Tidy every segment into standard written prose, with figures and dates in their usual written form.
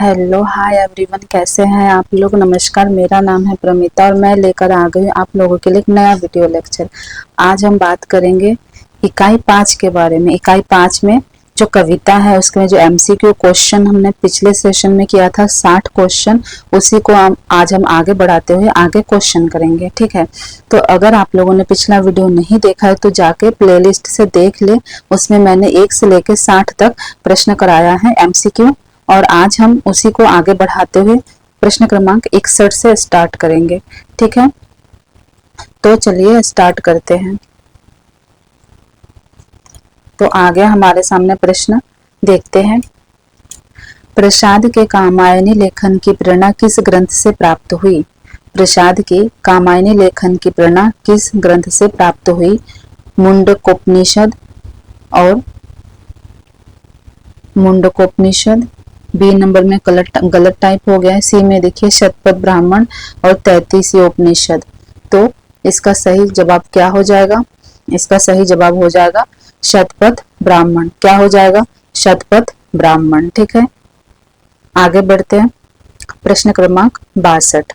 Hello hi everyone, कैसे हैं आप लोग। नमस्कार, मेरा नाम है प्रमिता और मैं लेकर आ गई आप लोगों के लिए एक नया वीडियो लेक्चर। आज हम बात करेंगे इकाई 5 के बारे में। इकाई 5 में जो कविता है उसमें जो एमसीक्यू क्वेश्चन हमने पिछले सेशन में किया था 60 क्वेश्चन, उसी को आज हम आगे बढ़ाते हुए आगे क्वेश्चन करेंगे। ठीक है, तो अगर आप लोगों ने पिछला वीडियो नहीं देखा है तो जाके प्लेलिस्ट से देख ले। उसमें मैंने 1 से लेकर 60 तक प्रश्न कराया है एमसीक्यू, और आज हम उसी को आगे बढ़ाते हुए प्रश्न क्रमांक 61 से स्टार्ट करेंगे। ठीक है, तो चलिए स्टार्ट करते हैं। तो आगे हमारे सामने प्रश्न देखते हैं। प्रसाद के कामायनी लेखन की प्रेरणा किस ग्रंथ से प्राप्त हुई। प्रसाद की कामायनी लेखन की प्रेरणा किस ग्रंथ से प्राप्त हुई। मुंडकोपनिषद और मुंडकोपनिषद। बी नंबर में गलत टाइप हो गया है। सी में देखिए शतपथ ब्राह्मण और 33 उपनिषद। तो इसका सही जवाब क्या हो जाएगा। इसका सही जवाब हो जाएगा शतपथ ब्राह्मण। क्या हो जाएगा, शतपथ ब्राह्मण। ठीक है, आगे बढ़ते हैं। प्रश्न क्रमांक 62।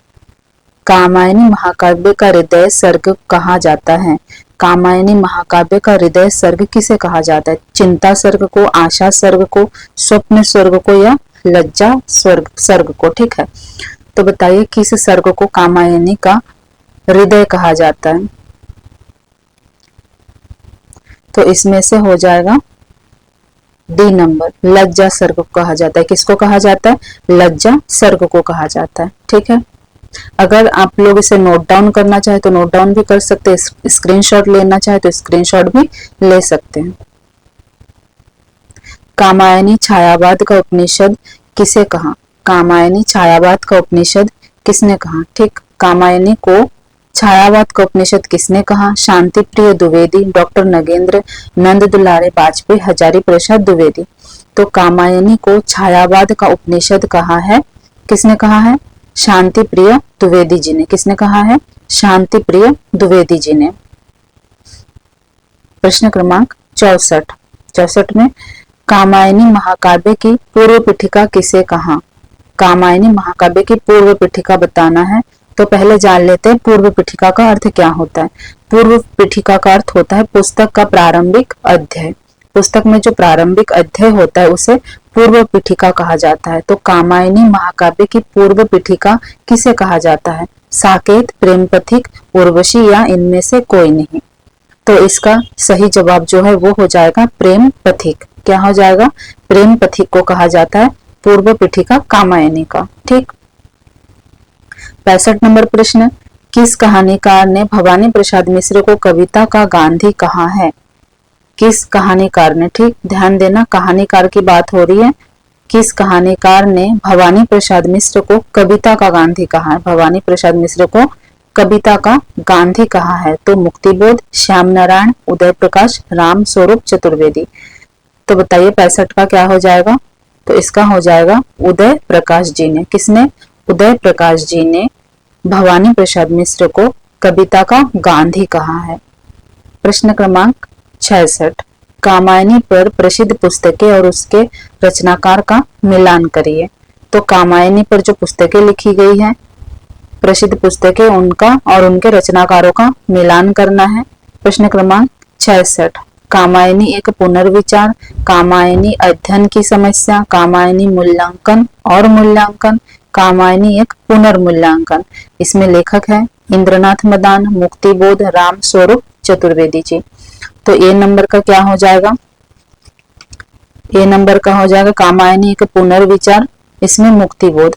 कामायनी महाकाव्य का हृदय सर्ग कहा जाता है। कामायनी महाकाव्य का हृदय सर्ग किसे कहा जाता है। चिंता सर्ग को, आशा सर्ग को, स्वप्न सर्ग को या लज्जा सर्ग को। ठीक है, तो बताइए किस सर्ग को कामायनी का हृदय कहा जाता है। तो इसमें से हो जाएगा डी नंबर, लज्जा सर्ग को कहा जाता है। किसको कहा जाता है, लज्जा सर्ग को कहा जाता है। ठीक है, अगर आप लोग इसे नोट डाउन करना चाहे तो नोट डाउन भी कर सकते हैं, स्क्रीनशॉट लेना चाहे तो स्क्रीनशॉट भी ले सकते हैं। कामायनी छायावाद का उपनिषद किसे कहा। कामायनी छायावाद का उपनिषद किसने कहा। ठीक, कामायनी को छायावाद का उपनिषद किसने कहा। शांति प्रिय द्विवेदी, डॉक्टर नगेंद्र, नंद दुलारे बाजपेयी, हजारी प्रसाद द्विवेदी। तो कामायनी को छायावाद का उपनिषद कहा है, किसने कहा है, शांति प्रिय द्विवेदी जी ने। किसने कहा है, शांति प्रिय द्विवेदी जी ने। प्रश्न क्रमांक 64 में कामायनी महाकाव्य की पूर्व पीठिका किसे कहा। कामायनी महाकाव्य की पूर्व पीठिका बताना है, तो पहले जान लेते हैं पूर्व पीठिका का अर्थ क्या होता है। पूर्व पीठिका का अर्थ होता है पुस्तक का प्रारंभिक अध्याय। पुस्तक में जो प्रारंभिक अध्याय होता है उसे पूर्व पीठिका कहा जाता है। तो कामायनी महाकाव्य की पूर्व पीठिका किसे कहा जाता है। साकेत, प्रेम पथिक, उर्वशी या इनमें से कोई नहीं। तो इसका सही जवाब जो है वो हो जाएगा प्रेम पथिक। क्या हो जाएगा, प्रेम पथिक को कहा जाता है पूर्व पीठिका कामायनी का। ठीक, 65 नंबर प्रश्न। किस कहानीकार ने भवानी प्रसाद मिश्र को कविता का गांधी कहा है। किस कहानीकार ने, ठीक ध्यान देना, कहानीकार की बात हो रही है। किस कहानीकार ने भवानी प्रसाद मिश्र को कविता का गांधी कहा है। भवानी प्रसाद मिश्र को कविता का गांधी कहा है। तो मुक्तिबोध, श्याम नारायण, उदय प्रकाश, राम स्वरूप चतुर्वेदी। तो बताइए 65 का क्या हो जाएगा। तो इसका हो जाएगा उदय प्रकाश जी ने। किसने, उदय प्रकाश जी ने भवानी प्रसाद मिश्र को कविता का गांधी कहा है। प्रश्न क्रमांक 66। कामायनी पर प्रसिद्ध पुस्तकें और उसके रचनाकार का मिलान करिए। तो कामायनी पर जो पुस्तकें लिखी गई है, प्रसिद्ध पुस्तकें, उनका और उनके रचनाकारों का मिलान करना है। प्रश्न क्रमांक 66। कामायनी एक पुनर्विचार, कामायनी अध्ययन की समस्या, कामायनी मूल्यांकन और मूल्यांकन, कामायनी एक पुनर्मूल्यांकन। इसमें लेखक है इंद्रनाथ मदान, मुक्तिबोध, राम स्वरूप चतुर्वेदी जी। तो ए नंबर का क्या हो जाएगा, ए नंबर का हो जाएगा कामायनी एक पुनर्विचार। इसमें मुक्तिबोध,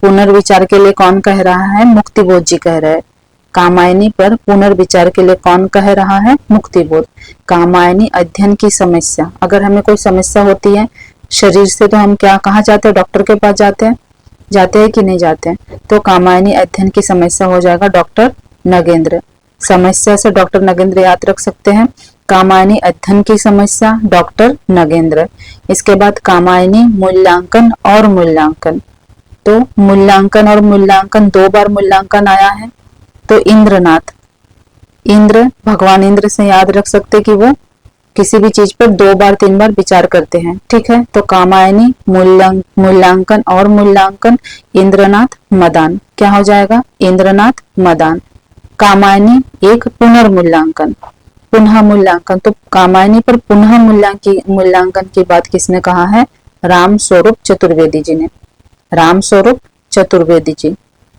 पुनर्विचार के लिए कौन कह रहा है, मुक्तिबोध जी कह रहे हैं। कामायनी पर पुनर्विचार के लिए कौन कह रहा है, मुक्तिबोध। कामायनी अध्ययन की समस्या, अगर हमें कोई समस्या होती है शरीर से तो हम क्या, कहाँ जाते हैं, डॉक्टर के पास जाते हैं कि नहीं जाते हैं। तो कामायनी अध्ययन की समस्या हो जाएगा डॉक्टर नगेंद्र। समस्या से डॉक्टर नगेंद्र याद रख सकते हैं। कामायनी अध्ययन की समस्या डॉक्टर नगेंद्र। इसके बाद कामायनी मूल्यांकन और मूल्यांकन। तो मूल्यांकन और मूल्यांकन 2 बार मूल्यांकन आया है। तो इंद्रनाथ, इंद्र भगवान इंद्र से याद रख सकते कि वो किसी भी चीज पर 2 बार 3 बार विचार करते हैं, ठीक है। तो कामायनी, मूल्यांकन और मूल्यांकन, इंद्रनाथ, मदान। क्या हो जाएगा? इंद्रनाथ, मदान। कामायनी एक पुनर्मूल्यांकन, पुनः मूल्यांकन। तो कामायनी पर पुनः मूल्यांकन की बात किसने कहा है? राम स्वरूप चतुर्वेदी जी ने, राम स्वरूप चतुर्वेदी जी।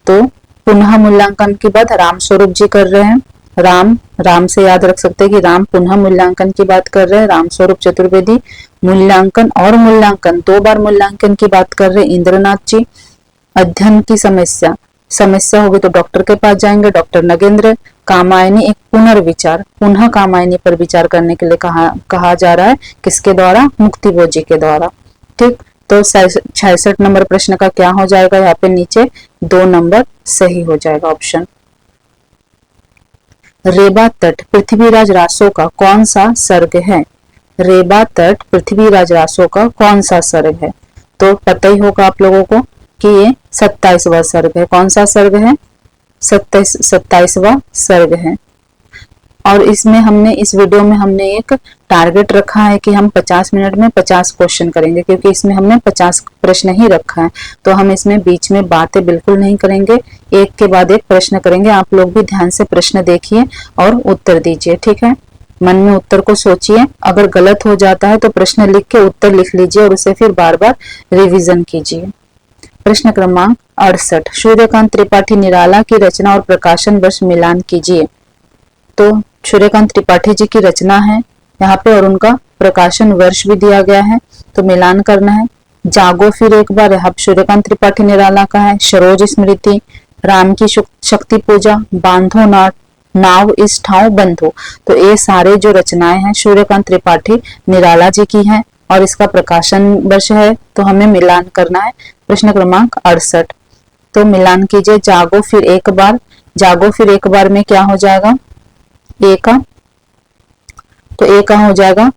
तो पुनः मूल्यांकन की बात राम स्वरूप जी कर रहे हैं। राम से याद रख सकते हैं कि राम पुनः मूल्यांकन की बात कर रहे हैं, राम स्वरूप चतुर्वेदी। मूल्यांकन और मूल्यांकन 2 बार मूल्यांकन की बात कर रहे हैं, इंद्रनाथ जी। अध्ययन की समस्या होगी तो डॉक्टर के पास जाएंगे, डॉक्टर नगेंद्र। कामायनी एक पुनर्विचार, पुनः कामायनी पर विचार करने के लिए कहा जा रहा है, किसके द्वारा? मुक्तिबोध जी के द्वारा, ठीक। तो 66 नंबर प्रश्न का क्या हो जाएगा? यहाँ पे नीचे 2 नंबर सही हो जाएगा ऑप्शन। रेबा तट पृथ्वीराज रासो का कौन सा सर्ग है? रेबा तट पृथ्वीराज रासो का कौन सा सर्ग है? तो पता ही होगा आप लोगों को कि ये 27वां सर्ग है। कौन सा सर्ग है? 27वां सर्ग है। और इसमें हमने, इस वीडियो में हमने एक टारगेट रखा है कि हम 50 मिनट में 50 क्वेश्चन करेंगे, क्योंकि इसमें हमने 50 प्रश्न ही रखा है। तो हम इसमें बीच में बातें बिल्कुल नहीं करेंगे, एक के बाद एक प्रश्न करेंगे। आप लोग भी ध्यान से प्रश्न देखिए और उत्तर दीजिए, ठीक है। मन में उत्तर को सोचिए, अगर गलत हो जाता है तो प्रश्न लिख के उत्तर लिख लीजिए और उसे फिर बार बार रिविजन कीजिए। प्रश्न क्रमांक 68, सूर्यकांत त्रिपाठी निराला की रचना और प्रकाशन वर्ष मिलान कीजिए। तो सूर्यकांत त्रिपाठी जी की रचना है यहाँ पे और उनका प्रकाशन वर्ष भी दिया गया है, तो मिलान करना है। जागो फिर एक बार, यहाँ सूर्यकांत त्रिपाठी निराला का है। सरोज स्मृति, राम की शक्ति पूजा, बांधो नाव इस ठाव बंधो। तो ये सारे जो रचनाएं हैं सूर्यकांत त्रिपाठी निराला जी की हैं और इसका प्रकाशन वर्ष है, तो हमें मिलान करना है। प्रश्न क्रमांक 68, तो मिलान कीजिए। जागो फिर एक बार, जागो फिर एक बार में क्या हो जाएगा? ए का, तो ए का हो जाएगा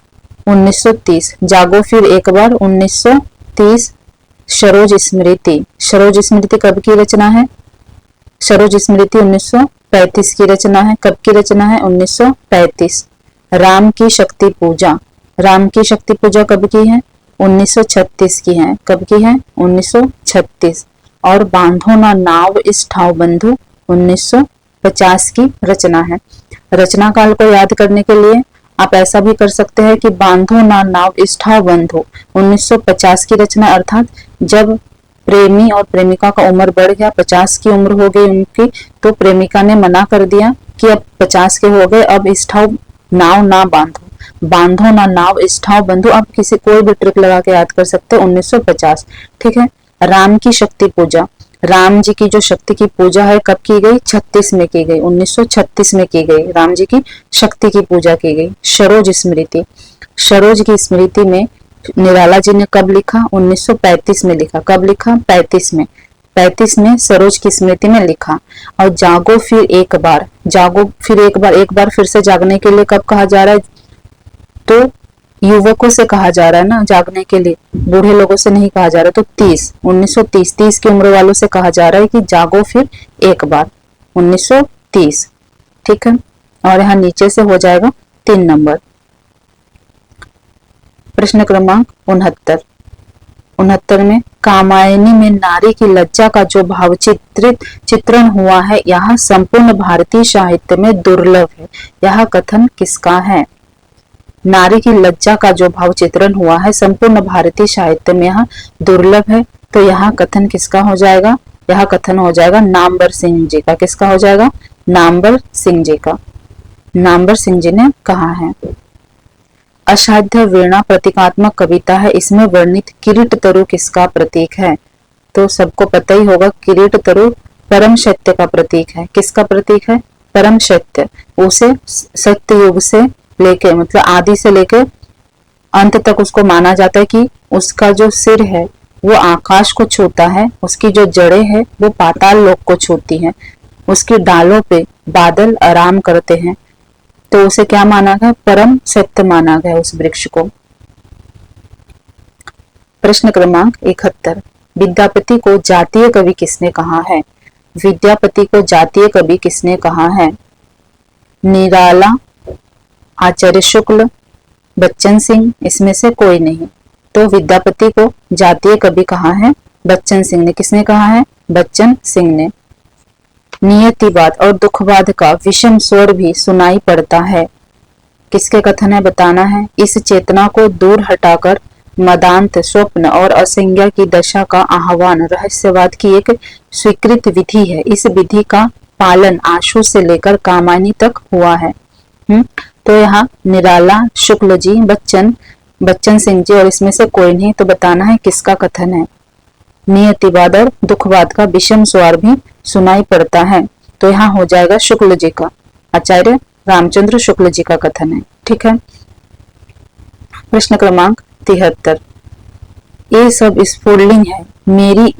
1930। जागो फिर एक बार 1930। सरोज स्मृति, सरोज स्मृति कब की रचना है? सरोज स्मृति 1935 की रचना है। कब की रचना है? 1935। राम की शक्ति पूजा, राम की शक्ति पूजा कब की है? 1936 की है। कब की है? 1936। और बांधो ना नाव इस ठाव बंधु 1950 की रचना है। रचना काल को याद करने के लिए आप ऐसा भी कर सकते हैं कि बांधो ना नाव इस ठाव बंधु 1950 की रचना, अर्थात जब प्रेमी और प्रेमिका का उम्र बढ़ गया, 50 की उम्र हो गई उनकी, तो प्रेमिका ने मना कर दिया कि अब 50 के हो गए, अब इस ठाव नाव ना बांधो, बांधो ना नाव इस ठाव बंधु। आप किसी कोई भी ट्रिक लगा के याद कर सकते हैं, 1950, ठीक है। राम की शक्ति पूजा, राम जी की जो शक्ति की पूजा है कब की गई? 36 में की गई, 1936 में की गई। राम जी की शक्ति की पूजा की गई। सरोज स्मृति, सरोज की स्मृति में निराला जी ने कब लिखा? 1935 में लिखा। कब लिखा? 35 में, 35 में सरोज की स्मृति में लिखा। और जागो फिर एक बार, जागो फिर एक बार फिर से जागने के लिए कब कहा जा रहा है? तो युवकों से कहा जा रहा है ना जागने के लिए, बूढ़े लोगों से नहीं कहा जा रहा। तो 1930 की उम्र वालों से कहा जा रहा है कि जागो फिर एक बार, 1930, ठीक है। और यहाँ नीचे से हो जाएगा 3 नंबर। प्रश्न क्रमांक 69 में कामायनी में नारी की लज्जा का जो भाव चित्रण हुआ है यह संपूर्ण भारतीय साहित्य में दुर्लभ है, यह कथन किसका है? नारी की लज्जा का जो भाव चित्रण हुआ है संपूर्ण भारतीय साहित्य में यह दुर्लभ है, तो यह कथन किसका हो जाएगा? यह कथन हो जाएगा नामवर सिंह जी का। किसका हो जाएगा? नामवर सिंह जी का। नामवर सिंह जी ने कहा है। असाध्य वीणा प्रतीकात्मक कविता है, इसमें वर्णित किरीट तरु किसका प्रतीक है? तो सबको पता ही होगा, किरीट तरु परम सत्य का प्रतीक है। किसका प्रतीक है? परम सत्य। उसे सत्य युग से लेके, मतलब आदि से लेके अंत तक उसको माना जाता है कि उसका जो सिर है वो आकाश को छूता है, उसकी जो जड़ें है वो पाताल लोक को छूती है, उसकी डालों पे बादल आराम करते हैं, तो उसे क्या माना गया? परम सत्य माना गया उस वृक्ष को। प्रश्न क्रमांक 71, विद्यापति को जातीय कवि किसने कहा है? विद्यापति को जातीय कवि किसने कहा है? निराला, आचार्य शुक्ल, बच्चन सिंह, इसमें से कोई नहीं। तो विद्यापति को जातीय कवि कहा है? बच्चन सिंह ने। किसने कहा है? बच्चन सिंह ने। नियतिवाद और दुखवाद का विषम स्वर भी सुनाई पड़ता है। किसके कथन है? बताना है। इस चेतना को दूर हटाकर मदांत, स्वप्न और असंज्ञा की दशा का आह्वान रहस्यवाद की एक स्वीकृत विधि है। इस विधि का पालन आशु से लेकर कामायनी तक हुआ है। तो यहाँ निराला, शुक्ल जी, बच्चन सिंह जी और इसमें से कोई नहीं। तो बताना है किसका कथन है। नियतिवाद और दुखवाद का विषम स्वर भी सुनाई पड़ता है। तो यहाँ हो जाएगा शुक्ल जी का, आचार्य रामचंद्र शुक्ल जी का कथन है। ठीक है। प्रश्न क्रमांक 73। ये सब स्फुलिंग है, मेरी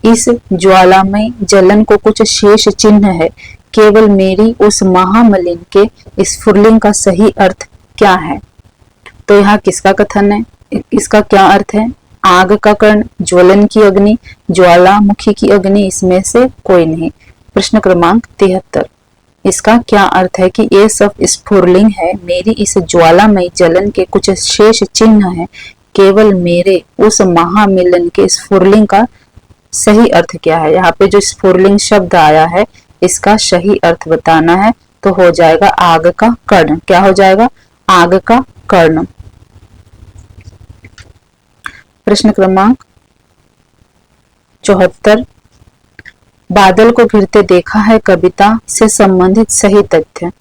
इस ज्वालामय जलन को कुछ शेष चिन्ह है। केवल मेरी उस महामलिन के स्फुलिंग का सही अर्थ क्या है? तो यहाँ किसका कथन है? इसका क्या अर्थ है? आग का कर्ण, ज्वलन की अग्नि, ज्वालामुखी की अग्नि, इसमें से कोई नहीं। प्रश्न क्रमांक 73। इसका क्या अर्थ है कि ये सब स्फुलिंग है, मेरी इस ज्वालामयी जलन के कुछ शेष चिन्ह है, केवल मेरे उस महामिलन के स्फुलिंग का सही अर्थ क्या है? यहाँ पे जो स्फुलिंग शब्द आया है इसका सही अर्थ बताना है। तो हो जाएगा आग का कर्ण। क्या हो जाएगा? आग का कर्ण। प्रश्न क्रमांक 74। बादल को घिरते देखा है कविता से संबंधित सही तथ्य।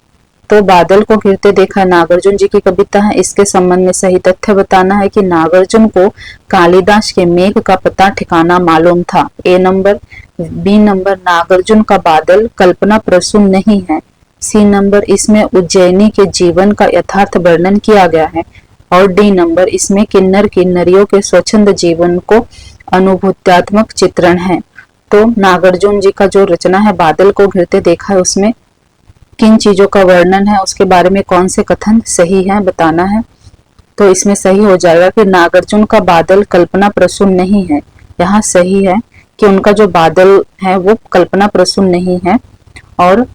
तो बादल को घिरते देखा नागार्जुन जी की कविता है, इसके संबंध में सही तथ्य बताना है कि नागार्जुन को कालिदास के मेघ का पता ठिकाना मालूम था। ए नंबर। बी नंबर, नागार्जुन का बादल कल्पना प्रसून नहीं है। सी नंबर, इसमें उज्जैनी के जीवन का यथार्थ वर्णन किया गया है। और डी नंबर, इसमें किन्नर किन्नरियों के स्वच्छंद जीवन को अनुभूत्यात्मक चित्रण है। तो नागार्जुन जी का जो रचना है बादल को घिरते देखा है, उसमें किन चीजों का वर्णन है, उसके बारे में कौन से कथन सही है बताना है। तो इसमें सही हो जाएगा कि नागार्जुन का बादल कल्पना प्रसून नहीं है। यहाँ सही है कि उनका जो बादल है वो कल्पना प्रसून नहीं है। और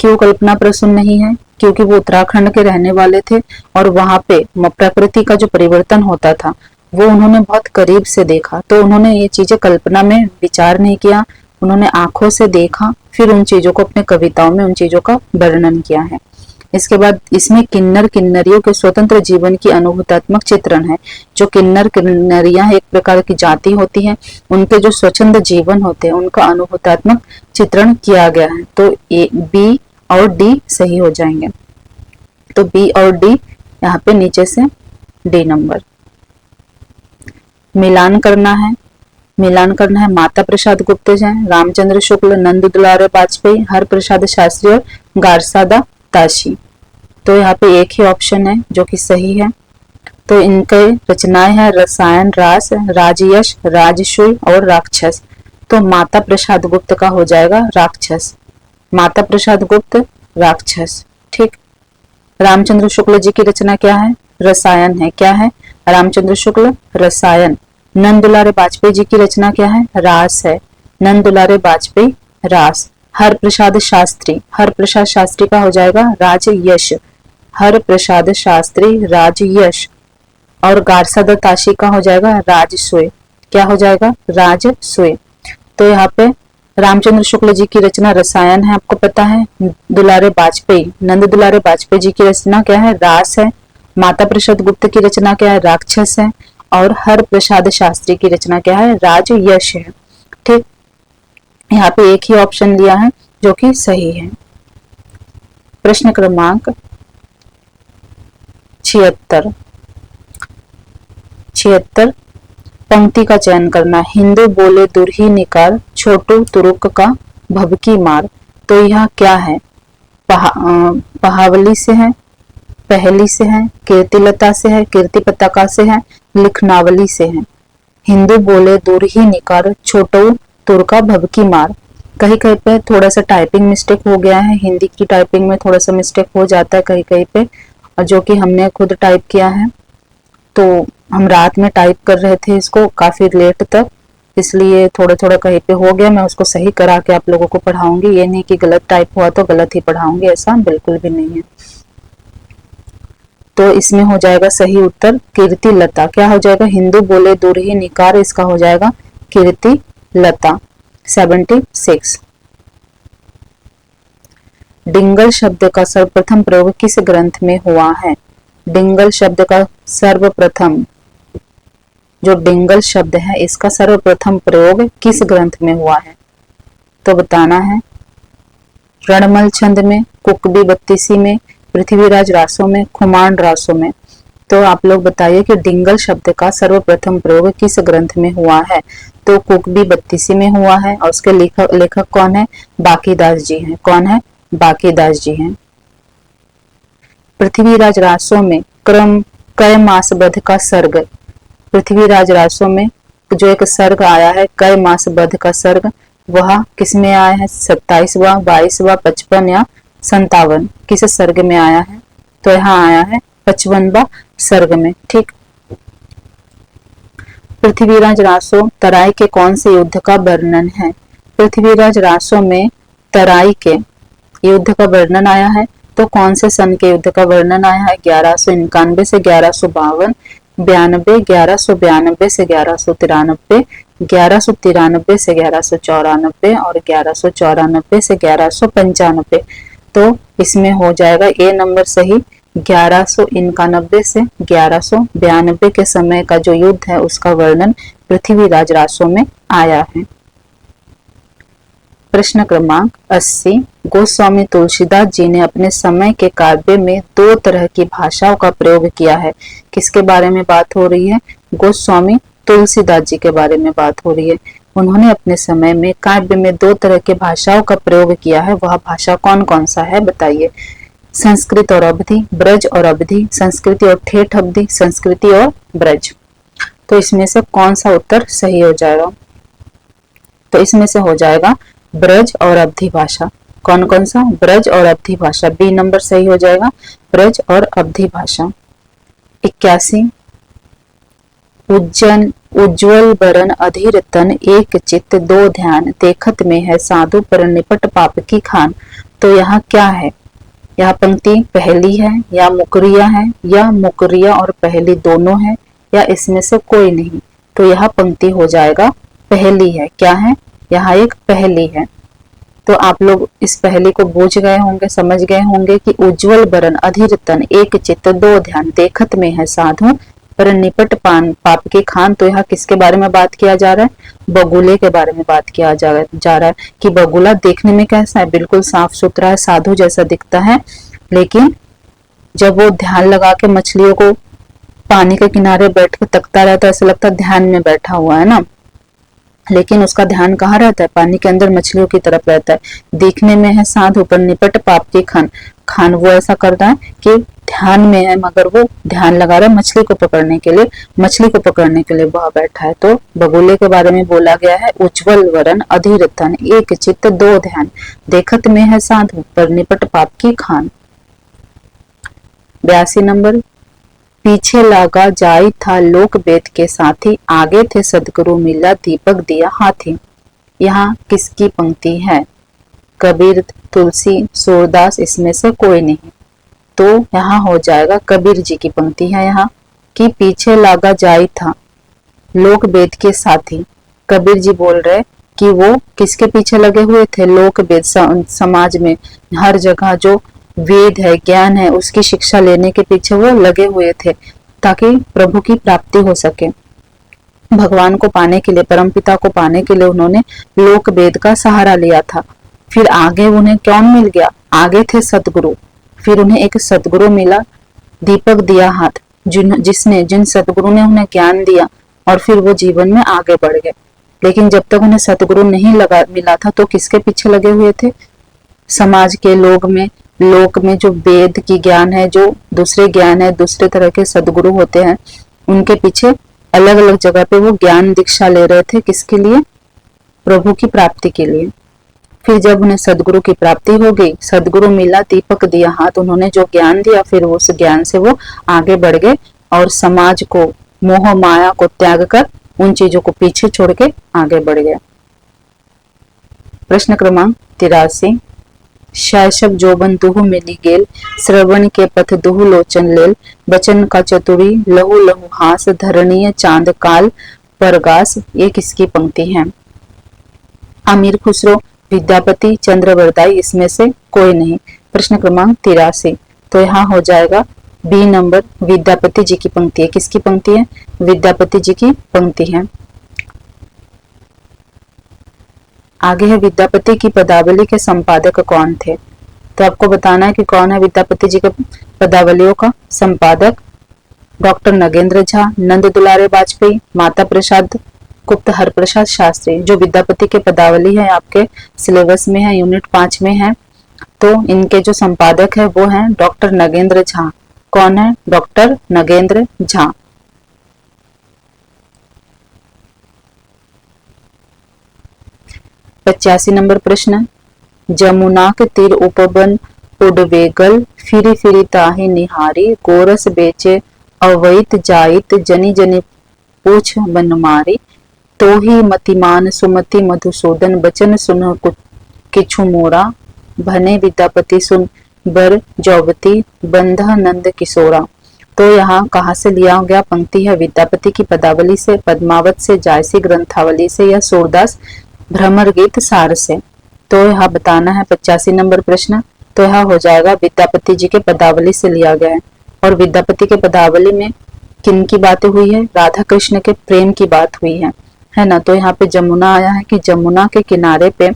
क्यों कल्पना प्रसून नहीं है? क्योंकि वो उत्तराखंड के रहने वाले थे और वहां पे प्रकृति का जो परिवर्तन होता था वो उन्होंने बहुत करीब से देखा। तो उन्होंने ये चीजें कल्पना में विचार नहीं किया, उन्होंने आंखों से देखा, फिर उन चीजों को अपने कविताओं में उन चीजों का वर्णन किया है। इसके बाद इसमें किन्नर किन्नरियों के स्वतंत्र जीवन की अनुभूतात्मक चित्रण है। जो किन्नर किन्नरियां एक प्रकार की जाति होती है, उनके जो स्वच्छंद जीवन होते हैं उनका अनुभूतात्मक चित्रण किया गया है। तो ए, बी और डी सही हो जाएंगे। तो बी और डी यहाँ पे नीचे से डी नंबर। मिलान करना है। माता प्रसाद गुप्त जी, रामचंद्र शुक्ल, नंद दुलारे वाजपेयी, हर प्रसाद शास्त्री और गारसादा ताशी। तो यहाँ पे एक ही ऑप्शन है जो कि सही है। तो इनके रचनाएं हैं रसायन, रास, राजयश, राजसूय और राक्षस। तो माता प्रसाद गुप्त का हो जाएगा राक्षस। माता प्रसाद गुप्त राक्षस। ठीक। रामचंद्र शुक्ल जी की रचना क्या है? रसायन है। क्या है? रामचंद्र शुक्ल रसायन। नंद दुलारे वाजपेयी जी की रचना क्या है? रास है। नंद दुलारे वाजपेयी रास। हर प्रसाद शास्त्री का हो जाएगा राजयश। हर प्रसाद शास्त्री राजयश। और गारसादा ताशी का हो जाएगा राजसूय। क्या हो जाएगा? राजसूय। तो यहाँ पे रामचंद्र शुक्ल जी की रचना रसायन है, आपको पता है। नंद दुलारे वाजपेयी जी की रचना क्या है? रास है। माता प्रसाद गुप्त की रचना क्या है? राक्षस है। और हर प्रसाद शास्त्री की रचना क्या है? राजयश है। ठीक। यहाँ पे एक ही ऑप्शन लिया है जो कि सही है। प्रश्न क्रमांक 76। पंक्ति का चयन करना। हिंदू बोले दुरही निकार, छोटू तुरुक का भभकी मार। तो यह क्या है? पहावली से है, पहली से है, कीर्तिलता से है, कीर्ति पताका से है, लिखनावली से है। हिंदू बोले दुरही निकार, छोटू तुरका भभकी मार। कहीं कहीं पे थोड़ा सा टाइपिंग मिस्टेक हो गया है, हिंदी की टाइपिंग में थोड़ा सा मिस्टेक हो जाता है कहीं कहीं पे, और जो कि हमने खुद टाइप किया है। तो हम रात में टाइप कर रहे थे इसको काफी लेट तक, इसलिए थोड़ा थोड़ा कहीं पे हो गया। मैं उसको सही करा के आप लोगों को पढ़ाऊंगी। ये नहीं कि गलत टाइप हुआ तो गलत ही पढ़ाऊंगी, ऐसा बिल्कुल भी नहीं है। तो इसमें हो जाएगा सही उत्तर कीर्ति लता। क्या हो जाएगा? हिंदू बोले दूर ही निकार, इसका हो जाएगा कीर्ति लता। 76। डिंगल शब्द का सर्वप्रथम प्रयोग किस ग्रंथ में हुआ है? डिंगल शब्द का सर्वप्रथम, जो डिंगल शब्द है इसका सर्वप्रथम प्रयोग किस ग्रंथ में हुआ है? तो बताना है। रणमल छंद में, कुकबी बत्तीसी में, पृथ्वीराज रासों में, खुमान रासों में। तो आप लोग बताइए कि डिंगल शब्द का सर्वप्रथम प्रयोग किस ग्रंथ में हुआ है? तो कुकबी बत्तीसी में हुआ है और उसके लेखक कौन है? बांकीदास जी हैं। कौन है? बांकीदास जी हैं। पृथ्वीराज रासों में क्रम कय मासबद्ध का सर्ग, पृथ्वीराज रासों में जो एक सर्ग आया है कय मासबद्ध का सर्ग, वह किसमें आया है? 27वां, 22वां, 55 या 57, किस सर्ग में आया है? तो यहाँ आया है 55वां सर्ग में। ठीक। पृथ्वीराज रासो तराई के कौन से युद्ध का वर्णन है? पृथ्वीराज रासो में तराई के युद्ध का वर्णन आया है। तो कौन से सन के युद्ध का वर्णन आया है? 1191 से 1152, 1192 से 1193, 1193 से 1194 और 1194 से 1195। तो इसमें हो जाएगा ए नंबर सही। 1191 से 1192 के समय का जो युद्ध है उसका वर्णन पृथ्वीराज रासो में आया है। प्रश्न क्रमांक 80। गोस्वामी तुलसीदास जी ने अपने समय के काव्य में दो तरह की भाषाओं का प्रयोग किया है। किसके बारे में बात हो रही है? गोस्वामी तुलसीदास जी के बारे में बात हो रही है। उन्होंने अपने समय में काव्य में दो तरह की भाषाओं का प्रयोग किया है। वह भाषा कौन कौन सा है बताइए? संस्कृत और अवधि, ब्रज और अवधि, संस्कृति और ठेठ अवधि, संस्कृति और ब्रज। तो इसमें से कौन सा उत्तर सही हो जाएगा? तो इसमें से हो जाएगा ब्रज और अवधि भाषा। कौन कौन सा? ब्रज और अवधि भाषा। बी नंबर सही हो जाएगा, ब्रज और अवधि भाषा। 81। उज्जवल बरन अधीर तन, एक चित्त दो ध्यान, देखत में है साधु पर निपट पाप की खान। तो यहाँ क्या है? यह पंक्ति पहली है या मुकरिया है या मुकरिया और पहली दोनों है या इसमें से कोई नहीं? तो यह पंक्ति हो जाएगा पहली है। क्या है? यहाँ एक पहली है। तो आप लोग इस पहली को बूझ गए होंगे, समझ गए होंगे कि उज्जवल बरन अधीर तन, एक चित्त दो ध्यान, देखत में है साधु पर निपट पाप के खान। तो यहाँ किसके बारे में बात किया जा रहा है? बगुले के बारे में बात किया जा रहा है कि बगुला देखने में कैसा है? बिल्कुल साफ सुथरा है, साधु जैसा दिखता है, लेकिन जब वो ध्यान लगा के मछलियों को पानी के किनारे बैठ के तकता रहता है, ऐसा लगता है ध्यान में बैठा हुआ है ना, लेकिन उसका ध्यान कहाँ रहता है? पानी के अंदर मछलियों की तरफ रहता है। देखने में है साधु पर निपट पाप के खान वो ऐसा करता है कि ध्यान में है मगर वो ध्यान लगा रहा है मछली को पकड़ने के लिए वह बैठा है। तो बगुले के बारे में बोला गया है उज्जवल वरन अधीर तन, एक चित्त दो ध्यान, देखत में है साधु पर निपट पाप की खान। 82 नंबर। पीछे लगा जाई था लोक वेद के साथी, आगे थे सदगुरु मिला दीपक दिया हाथी। यहाँ किसकी पंक्ति है? कबीर, तुलसी, सूरदास, इसमें से कोई नहीं। तो यहाँ हो जाएगा कबीर जी की पंक्ति है यहाँ कि पीछे लगा जाई था लोक वेद के साथी। कबीर जी बोल रहे कि वो किसके पीछे लगे हुए थे? लोक वेद, समाज में हर जगह जो वेद है, ज्ञान है, उसकी शिक्षा लेने के पीछे वो लगे हुए थे ताकि प्रभु की प्राप्ति हो सके। भगवान को पाने के लिए, परमपिता को पाने के लिए उन्होंने लोक वेद का सहारा लिया था। फिर आगे उन्हें कौन मिल गया? आगे थे सतगुरु। फिर उन्हें एक सतगुरु मिला, दीपक दिया हाथ, जिन सतगुरु ने उन्हें ज्ञान दिया और फिर वो जीवन में आगे बढ़ गए। लेकिन जब तक उन्हें सतगुरु नहीं मिला था तो किसके पीछे लगे हुए थे? समाज के लोक में जो वेद की ज्ञान है, जो दूसरे ज्ञान है, दूसरे तरह के सदगुरु होते हैं, उनके पीछे अलग अलग जगह पे वो ज्ञान दीक्षा ले रहे थे। किसके लिए? प्रभु की प्राप्ति के लिए। फिर जब उन्हें सदगुरु की प्राप्ति हो गई, सदगुरु मिला दीपक दिया हाथ, उन्होंने जो ज्ञान दिया फिर उस ज्ञान से वो आगे बढ़ गए और समाज को, मोह माया को त्याग कर उन चीजों को पीछे छोड़ के आगे बढ़ गए। प्रश्न क्रमांक 83। शैशव जोबन दुहु मिली गेल, श्रवण के पथ दुहु लोचन लेल, बचन का चतुरी लहु लहु हास, धरणीय चांद काल परगास। ये किसकी पंक्ति है? अमीर खुसरो, विद्यापति, चंद्रवरदाई, इसमें से कोई नहीं। प्रश्न क्रमांक 83। तो यहाँ हो जाएगा बी नंबर, विद्यापति जी की पंक्ति है। किसकी पंक्ति है? विद्यापति जी की पंक्ति है। आगे है विद्यापति की पदावली के संपादक कौन थे? तो आपको बताना है कि कौन है विद्यापति जी के पदावलियों का संपादक। डॉक्टर नगेंद्र झा, नंद दुलारे वाजपेयी, माता प्रसाद गुप्त, हरप्रसाद शास्त्री। जो विद्यापति के पदावली है आपके सिलेबस में है, यूनिट 5 में है। तो इनके जो संपादक है वो हैं डॉक्टर नगेंद्र झा। कौन है? डॉक्टर नगेंद्र झा। पचासी नंबर प्रश्न, जमुना के तीर उपवन उडवेगल, फिरी फिरी ताहि निहारी, गोरस बेचे अवैत जाइत, जनी जनी पूछ बनमारी, तो ही मतिमान सुमति मधुसूदन, बचन सुन किछु मोरा, भने विद्यापति सुन बर जौवती, बंधा नंद किशोरा। तो यहाँ कहाँ से लिया गया पंक्ति है? विद्यापति की पदावली से, पद्मावत से, जायसी ग्रंथावली से, या सूरदास भ्रमर गीत सार से। तो यहाँ बताना है 85 नंबर प्रश्न। तो यहाँ हो जाएगा विद्यापति जी के पदावली से लिया गया है। और विद्यापति के पदावली में किन की बातें हुई है? राधा कृष्ण के प्रेम की बात हुई है ना। तो यहाँ पे जमुना आया है कि जमुना के किनारे पे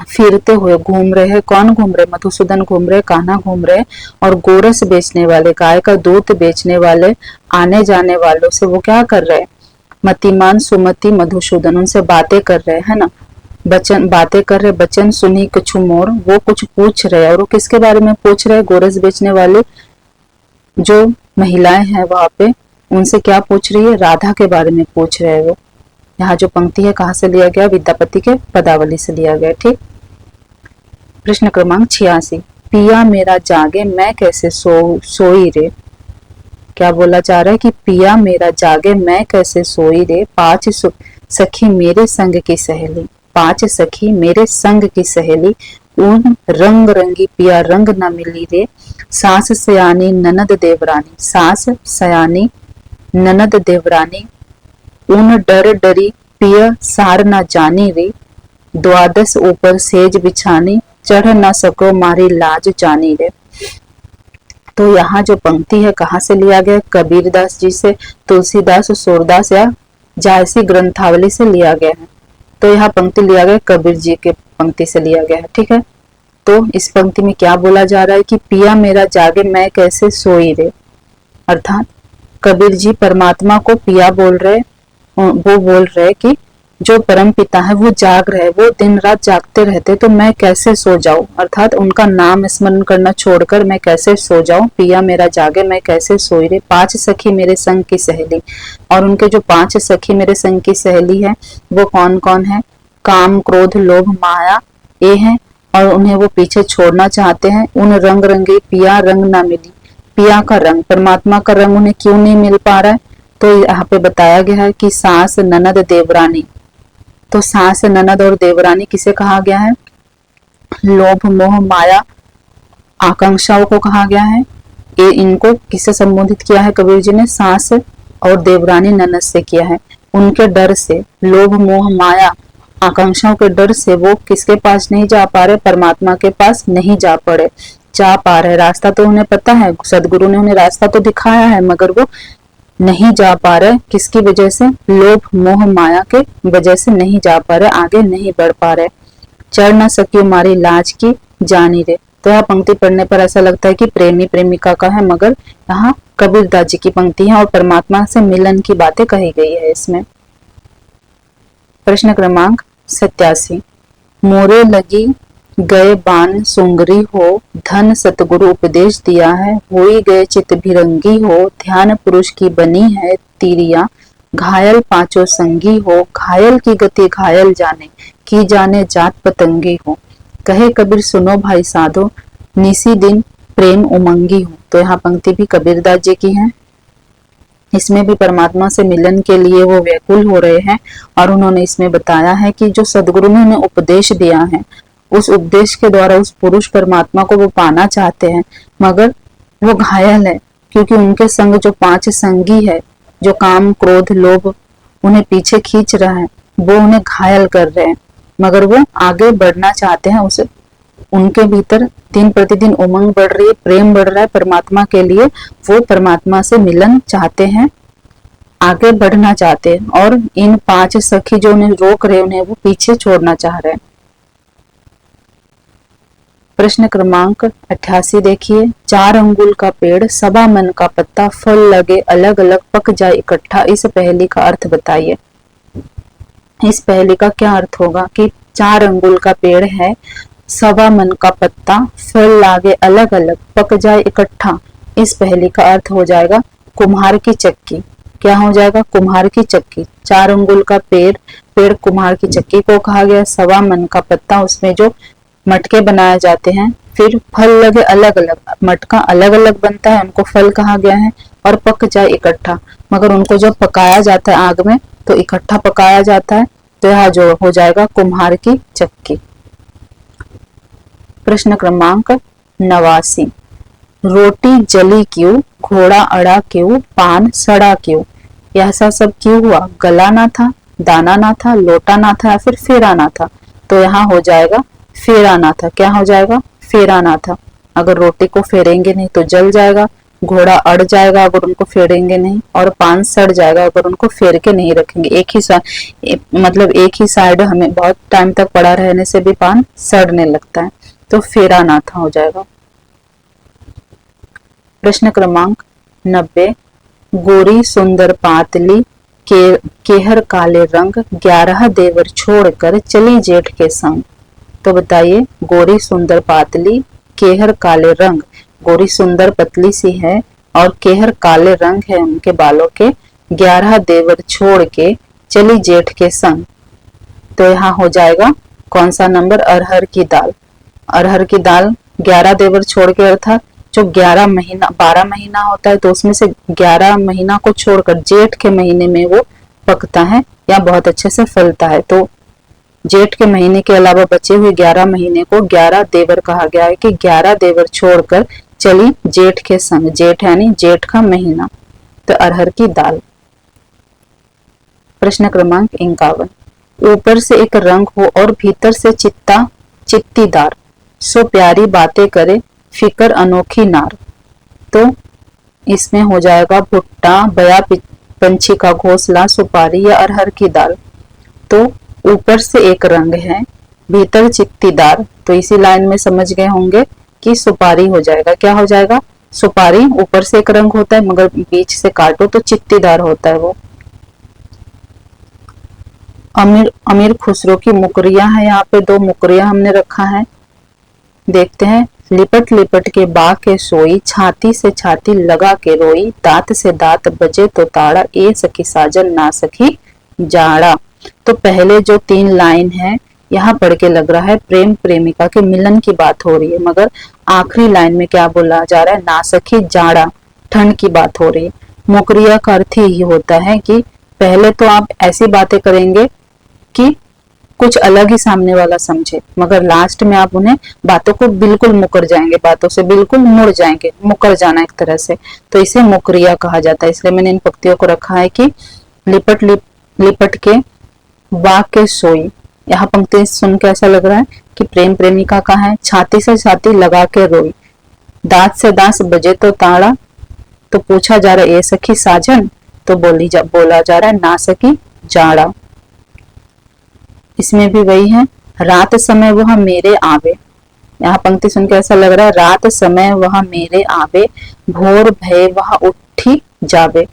फिरते हुए घूम रहे हैं। कौन घूम रहे? मधुसूदन घूम रहे, कान्हा घूम रहे, और गोरस बेचने वाले, गाय का दूध बेचने वाले आने जाने वालों से वो क्या कर रहे हैं? मतिमान सुमति मधुसूदन, उनसे बातें कर रहे हैं ना। बचन बातें कर रहे, बचन सुनी कुछु मोर, वो कुछ पूछ रहे। और वो किसके बारे में पूछ रहे? गोरस बेचने वाले जो महिलाएं हैं वहां पे, उनसे क्या पूछ रही है? राधा के बारे में पूछ रहे हैं वो। यहाँ जो पंक्ति है कहाँ से लिया गया? विद्यापति के पदावली से लिया गया। ठीक। प्रश्न क्रमांक 86, पिया मेरा जागे मैं कैसे सोई रे। क्या बोला जा रहा है कि पिया मेरा जागे मैं कैसे सोई रे, पांच सखी मेरे संग की सहेली, पांच सखी मेरे संग की सहेली, उन रंग रंगी पिया रंग न मिली रे, सास सयानी ननद देवरानी, सास सयानी ननद देवरानी, उन डर डरी पिया सार न जानी रे, द्वादश ऊपर सेज बिछानी, चढ़ न सको मारी लाज जानी रे। तो यहाँ जो पंक्ति है कहाँ से लिया गया? कबीरदास जी से, तुलसीदास, सूरदास या जायसी ग्रंथावली से लिया गया है। तो यहाँ पंक्ति लिया गया कबीर जी के पंक्ति से लिया गया है। ठीक है। तो इस पंक्ति में क्या बोला जा रहा है कि पिया मेरा जागे मैं कैसे सोई रे, अर्थात कबीर जी परमात्मा को पिया बोल रहे, वो बोल रहे कि जो परम पिता है वो जाग रहे, वो दिन रात जागते रहते, तो मैं कैसे सो जाऊं, अर्थात उनका नाम स्मरण करना छोड़कर मैं कैसे सो जाऊं। पिया मेरा जागे मैं कैसे सोई रे, पांच सखी मेरे संग की सहेली। और उनके जो पांच सखी मेरे संग की सहेली है वो कौन कौन है? काम, क्रोध, लोभ, माया, ये है। और उन्हें वो पीछे छोड़ना चाहते हैं। उन रंग रंगे पिया रंग ना मिली, पिया का रंग, परमात्मा का रंग उन्हें क्यों नहीं मिल पा रहा है? तो यहाँ पे बताया गया है कि सास, ननद, देवरानी। तो सास, ननद और देवरानी किसे कहा गया है? लोभ, मोह, माया, आकांक्षाओं को कहा गया है। ये इनको किससे संबोधित किया है कबीर जी ने? सास और देवरानी, ननद से किया है। उनके डर से, लोभ, मोह, माया, आकांक्षाओं के डर से वो किसके पास नहीं जा पा रहे? परमात्मा के पास नहीं जा पा रहे। रास्ता तो उन्हें पता है, सदगुरु ने उन्हें रास्ता तो दिखाया है, मगर वो नहीं जा पा रहे। किसकी वजह से? लोभ, मोह, माया के वजह से नहीं जा पा रहे, आगे नहीं बढ़ पा रहे। चढ़ न सकी मारी लाज की जानी रे। तो यह पंक्ति पढ़ने पर ऐसा लगता है कि प्रेमी प्रेमिका का है, मगर यहाँ कबीरदास जी की पंक्ति है और परमात्मा से मिलन की बातें कही गई है इसमें। प्रश्न क्रमांक 87, मोरे लगी गए बान सुंगरी हो, धन सतगुरु उपदेश दिया है, होई गए चित भिरंगी हो, ध्यान पुरुष की बनी है तीरिया, घायल पांचों संगी हो, घायल की गति घायल जाने, की जाने जात पतंगी हो, कहे कबीर सुनो भाई साधो, निसी दिन प्रेम उमंगी हो। तो यहाँ पंक्ति भी कबीरदास जी की है। इसमें भी परमात्मा से मिलन के लिए वो व्याकुल हो रहे हैं और उन्होंने इसमें बताया है कि जो सदगुरु ने उन्हें उपदेश दिया है उस उपदेश के द्वारा उस पुरुष परमात्मा को वो पाना चाहते हैं, मगर वो घायल है, क्योंकि उनके संग जो 5 संगी है, जो काम क्रोध लोभ उन्हें पीछे खींच रहा है, वो उन्हें घायल कर रहे हैं, मगर वो आगे बढ़ना चाहते हैं। उसे उनके भीतर दिन प्रतिदिन उमंग बढ़ रही है, प्रेम बढ़ रहा है परमात्मा के लिए, वो परमात्मा से मिलन चाहते हैं, आगे बढ़ना चाहते हैं, और इन 5 सखी जो उन्हें रोक रहे, उन्हें वो पीछे छोड़ना चाह रहे हैं। प्रश्न क्रमांक 88 देखिए, 4 अंगुल का पेड़, सवा मन का पत्ता, फल लगे अलग अलग, पक जाए इकट्ठा, इस पहेली का अर्थ बताइए। इस पहेली का क्या अर्थ होगा कि 4 अंगुल का पेड़ है, सवा मन का पत्ता, फल लागे अलग अलग, पक जाए इकट्ठा। इस पहेली का अर्थ हो जाएगा कुम्हार की चक्की। क्या हो जाएगा? कुम्हार की चक्की। 4 अंगुल का पेड़ कुम्हार की चक्की को कहा गया। सवा मन का पत्ता, उसमें जो मटके बनाए जाते हैं। फिर फल लगे अलग अलग, मटका अलग अलग बनता है, उनको फल कहा गया है। और पक जाए इकट्ठा, मगर उनको जब पकाया जाता है आग में तो इकट्ठा पकाया जाता है, तो यह जो हो जाएगा कुम्हार की चक्की। प्रश्न क्रमांक 89, रोटी जली क्यों, घोड़ा अड़ा क्यों, पान सड़ा क्यों? यह सब क्यों हुआ? गला ना था, दाना ना था, लोटा ना था, या फिर फेरा ना था? तो यहाँ हो जाएगा फेरा ना था। क्या हो जाएगा? फेरा ना था। अगर रोटी को फेरेंगे नहीं तो जल जाएगा, घोड़ा अड़ जाएगा अगर उनको फेरेंगे नहीं, और पान सड़ जाएगा अगर उनको फेर के नहीं रखेंगे। मतलब एक ही साइड हमें बहुत टाइम तक पड़ा रहने से भी पान सड़ने लगता है, तो फेरा ना था हो जाएगा। प्रश्न क्रमांक 90, गोरी सुंदर पातली, केहर काले रंग, 11 देवर छोड़कर चली जेठ के संग। तो बताइए, गोरी सुंदर पातली, केहर काले रंग। गोरी सुंदर पतली सी है और केहर काले रंग है उनके बालों के, 11 देवर छोड़ के चली जेठ के संग। तो यहाँ हो जाएगा कौन सा नंबर? अरहर की दाल। अरहर की दाल 11 देवर छोड़ के, अर्थात जो 12 महीना होता है, तो उसमें से 11 महीना को छोड़कर जेठ के महीने में वो पकता है या बहुत अच्छे से फलता है। तो जेठ के महीने के अलावा बचे हुए 11 महीने को 11 देवर कहा गया है कि 11 देवर छोड़कर चली जेठ के संग। जेठ यानी जेठ का महीना। तो अरहर की दाल। प्रश्न क्रमांक 51, ऊपर से एक रंग हो और भीतर से चित्तीदार, सो प्यारी बातें करे फिकर अनोखी नार। तो इसमें हो जाएगा भुट्टा, बया पंछी का घोंसला, सुपारी या अरहर की दाल। तो ऊपर से एक रंग है, भीतर चित्तीदार, तो इसी लाइन में समझ गए होंगे कि सुपारी हो जाएगा। क्या हो जाएगा? सुपारी। ऊपर से एक रंग होता है मगर बीच से काटो तो चित्तीदार होता है वो। अमीर खुसरो की मुकरियां है, यहाँ पे 2 मुकरियां हमने रखा है, देखते हैं। लिपट लिपट के बा के सोई, छाती से छाती लगा के रोई, दांत से दांत बजे तो ताड़ा, ए सखी साजन ना सखी जाड़ा। तो पहले जो 3 लाइन है यहाँ पढ़ के लग रहा है प्रेम प्रेमिका के मिलन की बात हो रही है, मगर आखिरी लाइन में क्या बोला जा रहा है? ना सखी जाड़ा, ठंड की बात हो रही है। मुकरिया का अर्थ ही होता है कि पहले तो आप ऐसी बातें करेंगे कि कुछ अलग ही सामने वाला समझे, मगर लास्ट में आप उन्हें बातों को बिल्कुल मुकर जाएंगे, बातों से बिल्कुल मुड़ जाएंगे, मुकर जाना एक तरह से, तो इसे मुकरिया कहा जाता है। इसलिए मैंने इन पंक्तियों को रखा है कि लिपट के वाक्य सोई। यहाँ पंक्ति सुन के ऐसा लग रहा है कि प्रेम प्रेमिका का है। छाती से छाती लगा के रोई, दांत से दांत बजे तो ताड़ा, तो पूछा जा रहा है ए सखी साजन, तो बोला जा रहा है ना सखी जाड़ा। इसमें भी वही है, रात समय वह मेरे आवे। यहाँ पंक्ति सुन के ऐसा लग रहा है रात समय वह मेरे आवे, भोर भय वह उठी जावे।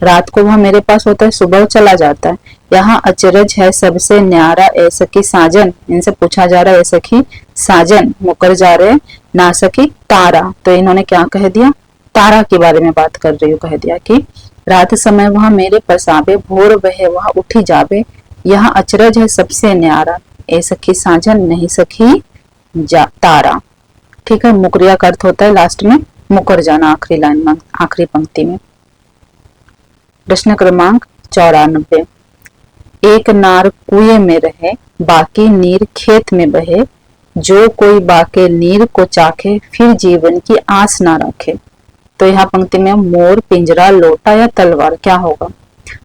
रात को वह मेरे पास होता है, सुबह चला जाता है। यहाँ अचरज है सबसे न्यारा ए सखी साजन, इनसे पूछा जा रहा है ए सखी साजन, मुकर जा रहे ना सखी तारा। तो इन्होंने क्या कह दिया? तारा के बारे में बात कर रही हूँ, कह दिया कि रात समय वह मेरे पास आवे, भोर वह वह उठी जावे, यहाँ अचरज है सबसे न्यारा ए सखी साजन, नहीं सखी तारा। ठीक है, मुकरिया का अर्थ होता है लास्ट में मुकर जाना, आखिरी लाइन में, आखिरी पंक्ति में। प्रश्न क्रमांक 94, एक नार कुएं में रहे, बाकी नीर खेत में बहे, जो कोई बाके नीर को चाखे, फिर जीवन की आस ना रखे। तो यहाँ पंक्ति में मोर, पिंजरा, लोटा या तलवार क्या होगा?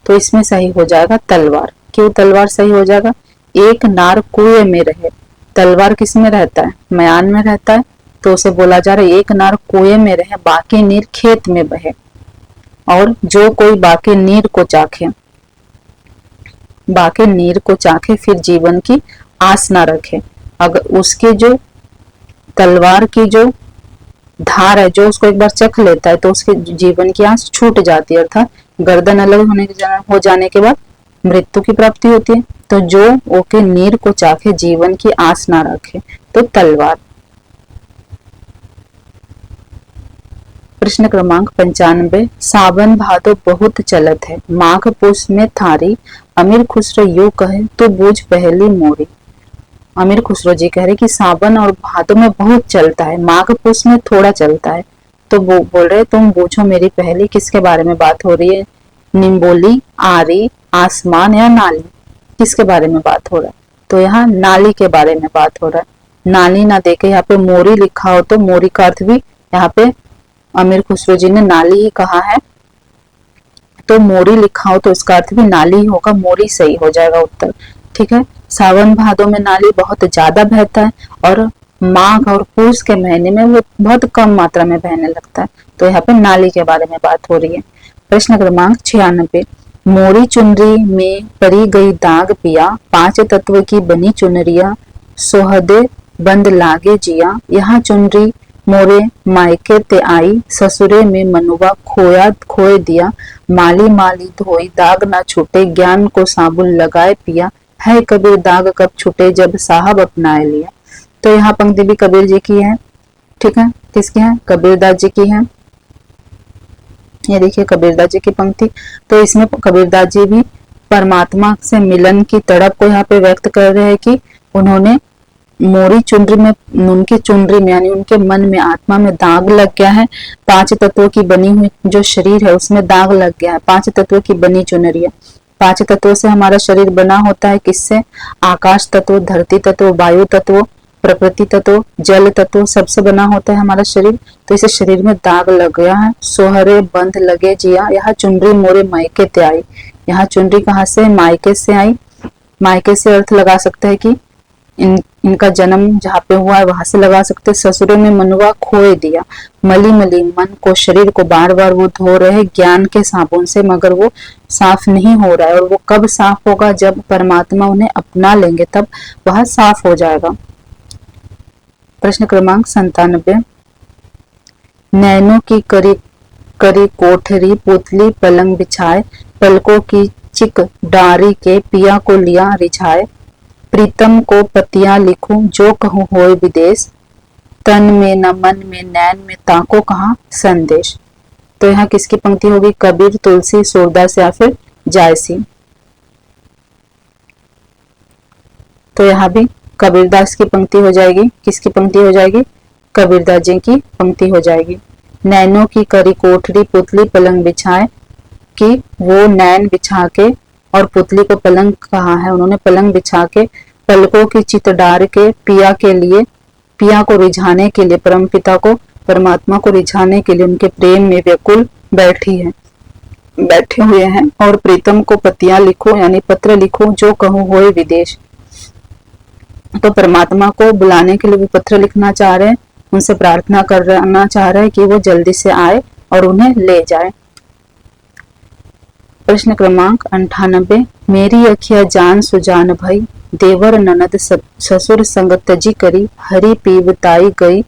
तो इसमें सही हो जाएगा तलवार। क्यों तलवार सही हो जाएगा? एक नार कुएं में रहे, तलवार किस में रहता है? मयान में रहता है। तो उसे बोला जा रहा है एक नार कुएं में रहे, बाकी नीर खेत में बहे। और जो कोई बाकी नीर को चाखे, बाकी नीर को चाखे, फिर जीवन की आस ना रखे। अगर उसके जो तलवार की जो धार है, जो उसको एक बार चख लेता है तो उसके जीवन की आस छूट जाती है, अर्थात गर्दन अलग हो जाने के बाद मृत्यु की प्राप्ति होती है। तो जो ओके नीर को चाखे, जीवन की आस ना रखे, तो तलवार। प्रश्न क्रमांक 95। सावन भादो बहुत चलत है, माघ पुष में थारी, अमीर खुसरो यूं कहे, तू बूझ पहली मोरी। अमीर खुसरो जी कह रहे कि सावन और भादो में बहुत चलता है, माघ पुष में थोड़ा चलता है। तो वो बोल रहे तुम बूझो मेरी पहली। किसके बारे में बात हो रही है? निम्बोली, आरी, आसमान या नाली? किसके बारे में बात हो रहा है? तो यहाँ नाली के बारे में बात हो रहा है। नाली ना देके यहाँ पे मोरी लिखा हो तो मोरी का अर्थ भी यहाँ पे अमीर खुसरो जी ने नाली ही कहा है। तो मोरी लिखा हो तो इसका अर्थ भी नाली ही होगा, मोरी सही हो जाएगा उत्तर। ठीक है। सावन भादो में नाली बहुत ज्यादा बहता है और माघ और पुष के महीने में वो बहुत कम मात्रा में बहने लगता है। तो यहाँ पे नाली के बारे में बात हो रही है। प्रश्न क्रमांक 96। मोरी चुनरी में परी गई दाग पिया, पांच तत्व की बनी चुनरिया, सोहदे बंद लागे जिया। यहाँ चुनरी मोरे मायके ते आई, ससुरे में मनुआ खोया खोए दिया। माली माली धोई दाग ना छूटे, ज्ञान को साबुन लगाए पिया। है कबीर दाग कब छूटे, जब साहब अपनाए लिया। तो यहाँ पंक्ति भी कबीर जी की है। ठीक है। किसकी है? कबीरदास जी की है। ये देखिए कबीरदास जी की पंक्ति। तो इसमें कबीरदास जी भी परमात्मा से मिलन की तड़प को यहाँ पे व्यक्त कर रहे हैं कि उन्होंने मोरी चुनरी में, उनकी चुनरी में यानी उनके मन में, आत्मा में दाग लग गया है। पांच तत्वों की बनी हुई जो शरीर है उसमें दाग लग गया है। पांच तत्वों की बनी चुनरिया। पांच तत्वों से हमारा शरीर बना होता है। किससे? आकाश तत्व, धरती तत्व, वायु तत्व, प्रकृति तत्व, जल तत्व, सबसे बना होता है हमारा शरीर। तो इसे शरीर में दाग लग गया है। सोहरे बंध लगे जिया, यहाँ चुनरी मोरे मायके ते आई। यहाँ चुनरी कहाँ से? मायके से आई। मायके से अर्थ लगा सकते हैं कि इनका जन्म जहाँ पे हुआ है वहां से लगा सकते। ससुरे में मनुआ खोए दिया, मली मली मन को, शरीर को बार बार वो धो रहे ज्ञान के साबुन से, मगर वो साफ नहीं हो रहा है। और वो कब साफ होगा? जब परमात्मा उन्हें अपना लेंगे, तब वह साफ हो जाएगा। प्रश्न क्रमांक 97। नैनों की करी करी कोठरी, पुतली पलंग बिछाए, पलकों की चिक डारी के, पिया को लिया रिझाए। प्रीतम को पतियां लिखूं, जो कहूं होए विदेश, तन में न मन में नैन में, ताको कहां संदेश। तो यहाँ किसकी पंक्ति होगी? कबीर, तुलसी, सूरदास या फिर जायसी। तो यहाँ भी कबीरदास की पंक्ति हो जाएगी। किसकी पंक्ति हो जाएगी? कबीरदास जी की पंक्ति हो जाएगी। नैनों की करी कोठरी, पुतली पलंग बिछाए, कि वो नैन बिछा के, और पुतली को पलंग कहा है, उन्होंने पलंग बिछा के, पलकों की चित डार के, पिया के लिए, पिया को रिझाने के लिए, परम पिता को, परमात्मा को रिझाने के लिए उनके प्रेम में व्याकुल बैठे हुए हैं। और प्रीतम को पतियां लिखो यानी पत्र लिखो, जो कहूं होए विदेश। तो परमात्मा को बुलाने के लिए वो पत्र लिखना चाह रहे हैं, उनसे प्रार्थना करना चाह रहे हैं कि वो जल्दी से आए और उन्हें ले जाए। प्रश्न क्रमांक 98। मेरी अखिया जान सुजान भई, देवर ननद ससुर संग तजी करी, हरि पीवताई गई,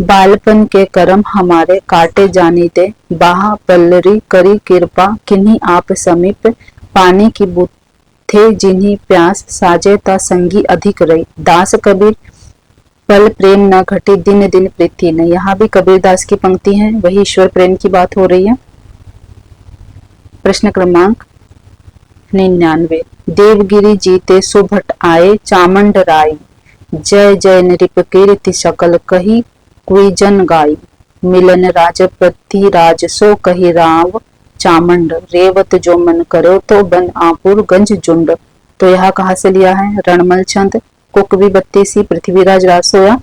बालपन के करम हमारे, काटे जानी दे, बाहा पल्लरी करी कृपा, किन्हीं आप समीप, पानी की बूथे जिन्हीं प्यास, साजे ता संगी अधिक रही, दास कबीर पल प्रेम न घटी, दिन दिन प्रीति नहीं। यहाँ भी कबीरदास की पंक्ति है, वही ईश्वर प्रेम की बात हो रही है। प्रश्न क्रमांक 99। देवगिरी जीते सुभट आए, चामंड राई, जय जय नृप कीर्ति सकल कही, कोई जन गाई, मिलन राजपति राज सो कही राव, चामंड रेवत जो मन करो, तो बन आपुर गंज जुंड। तो यह कहाँ से लिया है? रणमल छंद कुकवी बत्तीसी, पृथ्वीराज रासो या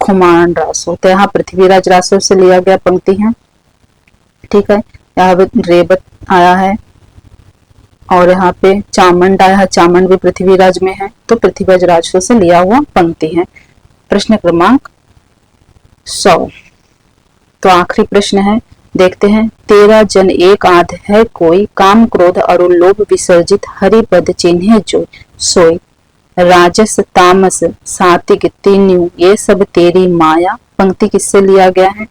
खुमान रासो। तो यहाँ पृथ्वीराज रासो से लिया गया पंक्ति है, ठीक है। यहाँ पे रेबत आया है और यहाँ पे चामंड आया है, चामंड भी पृथ्वीराज में है, तो पृथ्वीराज रासो से लिया हुआ पंक्ति है। प्रश्न क्रमांक 100। तो आखिरी प्रश्न है, देखते हैं। 13 जन एक आध है कोई, काम क्रोध और लोभ विसर्जित हरि पद चिन्हे जो सोई। राजस तामस सात्विक तीन्यों ये सब तेरी माया। पंक्ति किससे लिया गया है?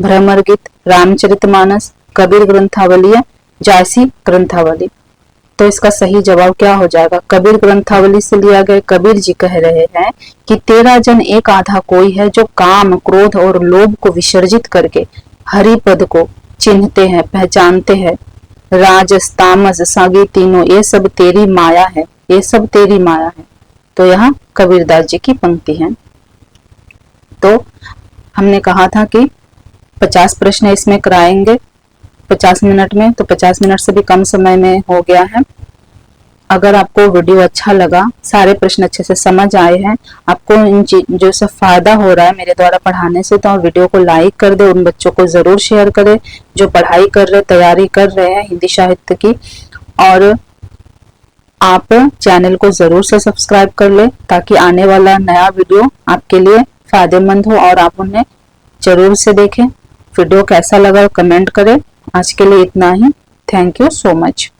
भ्रमर गीत, रामचरितमानस, कबीर ग्रंथावली या जायसी ग्रंथावली। तो इसका सही जवाब क्या हो जाएगा? कबीर ग्रंथावली से लिया गया। कबीर जी कह रहे हैं कि 13 जन एक आधा कोई है जो काम क्रोध और लोभ को विसर्जित करके हरि पद को चिन्हते हैं, पहचानते हैं। राजस तामस सागी तीनों ये सब तेरी माया है, ये सब तेरी माया है। तो यहाँ कबीरदास जी की पंक्ति है। तो हमने कहा था कि 50 प्रश्न इसमें कराएंगे 50 मिनट में, तो 50 मिनट से भी कम समय में हो गया है। अगर आपको वीडियो अच्छा लगा, सारे प्रश्न अच्छे से समझ आए हैं, आपको इन जो से फायदा हो रहा है मेरे द्वारा पढ़ाने से, तो वीडियो को लाइक कर दे, उन बच्चों को जरूर शेयर करें जो पढ़ाई कर रहे, तैयारी कर रहे हैं हिंदी साहित्य की। और आप चैनल को जरूर से सब्सक्राइब कर ले ताकि आने वाला नया वीडियो आपके लिए फायदेमंद हो और आप उन्हें जरूर से देखें। वीडियो कैसा लगा कमेंट करें। आज के लिए इतना ही। Thank you so much.